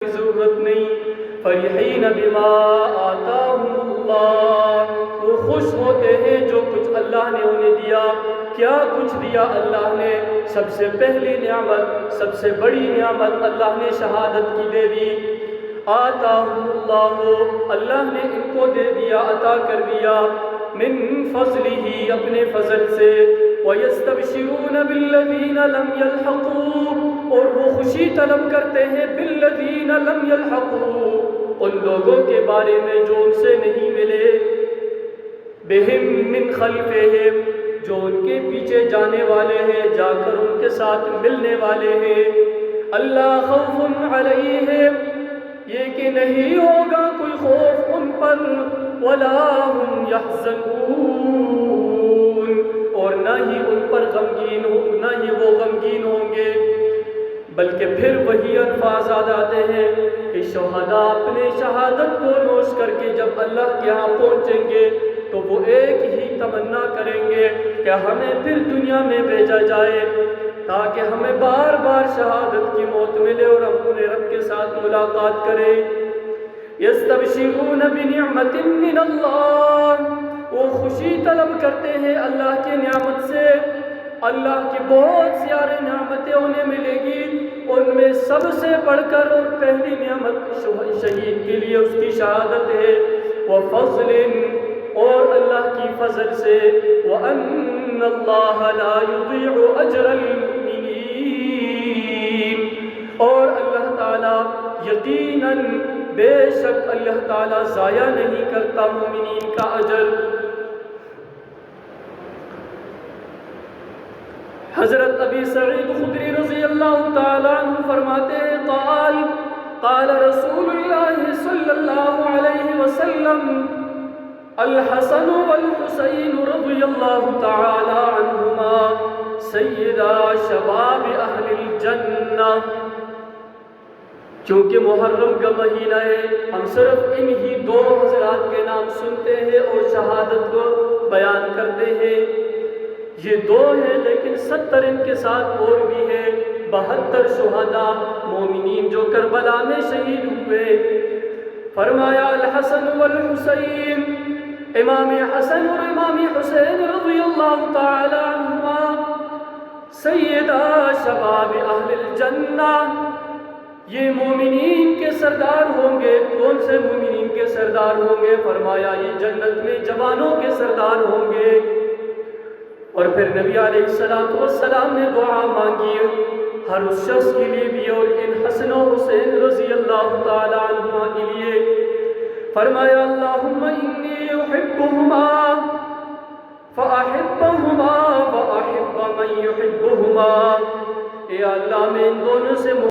ضرورت نہیں۔ فرحین بما آتاہم اللہ، وہ خوش ہوتے ہیں جو کچھ اللہ نے انہیں دیا۔ کیا کچھ دیا اللہ نے؟ سب سے پہلی نعمت، سب سے بڑی نعمت اللہ نے شہادت کی دے دی۔ آتاہم اللہ، اللہ نے ان کو دے دیا، عطا کر دیا، من فضلہ، اپنے فضل سے۔ وَيَسْتَبْشِرُونَ بِالَّذِينَ لَمْ يَلْحَقُوا، اور وہ خوشی طلب کرتے ہیں بِالَّذِينَ لَمْ يَلْحَقُوا، ان لوگوں کے بارے میں جو ان سے نہیں ملے، بِهِم مِّن خَلْفِهِمْ، جو ان کے پیچھے جانے والے ہیں، جا کر ان کے ساتھ ملنے والے ہیں۔ اللہ خوف علیہم، یہ کہ نہیں ہوگا کوئی خوف ان پر، ولا هم يحزنون، اور نہ ہی ان پر غمگین ہو، نہ ہی وہ غمگین ہوں گے۔ بلکہ پھر وہی الفاظ یاد آتے ہیں کہ شہداء اپنے شہادت کو نوش کر کے جب اللہ کے ہاں پہنچیں گے تو وہ ایک ہی تمنا کریں گے کہ ہمیں پھر دنیا میں بھیجا جائے تاکہ ہمیں بار بار شہادت کی موت ملے اور ہم اپنے رب کے ساتھ ملاقات کریں۔ یستبشرون بنعمت من اللہ، وہ خوشی طلب کرتے ہیں اللہ کی نعمت سے۔ اللہ کی بہت ساری نعمتیں انہیں ملے گی، ان میں سب سے بڑھ کر اور پہلی نعمت شہید کے لیے اس کی شہادت ہے۔ وَفَضْلٍ، اور اللہ کی فضل سے۔ وَأَنَّ اللَّهَ لَا يُضِيعُ أَجْرَ الْمُؤْمِنِينَ، اور اللہ تعالیٰ یقیناً بے شک اللہ تعالیٰ ضائع نہیں کرتا مومنین کا اجر۔ حضرت ابی سعید خدری رضی اللہ تعالیٰ عنہ فرماتے ہیں، قال رسول اللہ صلی اللہ علیہ وسلم، الحسن والحسین رضی اللہ تعالیٰ عنہما سیدا شباب اہل الجنہ۔ چونکہ محرم کا مہینہ ہے، ہم صرف انہی دو حضرات کے نام سنتے ہیں اور شہادت کو بیان کرتے ہیں۔ یہ دو ہیں، لیکن 70 ان کے ساتھ اور بھی ہیں، 72 شہداء مومنین جو کربلا میں شہید ہوئے۔ فرمایا الحسن والحسین، امام حسن اور امام حسین رضی اللہ تعالی عنہما سیدا شباب اہل الجنہ، یہ مومنین کے سردار ہوں گے۔ کون سے مومنین کے سردار ہوں گے؟ فرمایا یہ جنت میں جوانوں کے سردار ہوں گے۔ اور پھر نبی علیہ السلام نے دعا مانگی ہر اس شخص کے لیے بھی اور ان حسن و حسین رضی اللہ تعالی عنہما کے لیے۔ فرمایا اللہم انی احبہما فاحبہما واحب من یحبہما، اے اللہ میں ان دونوں سے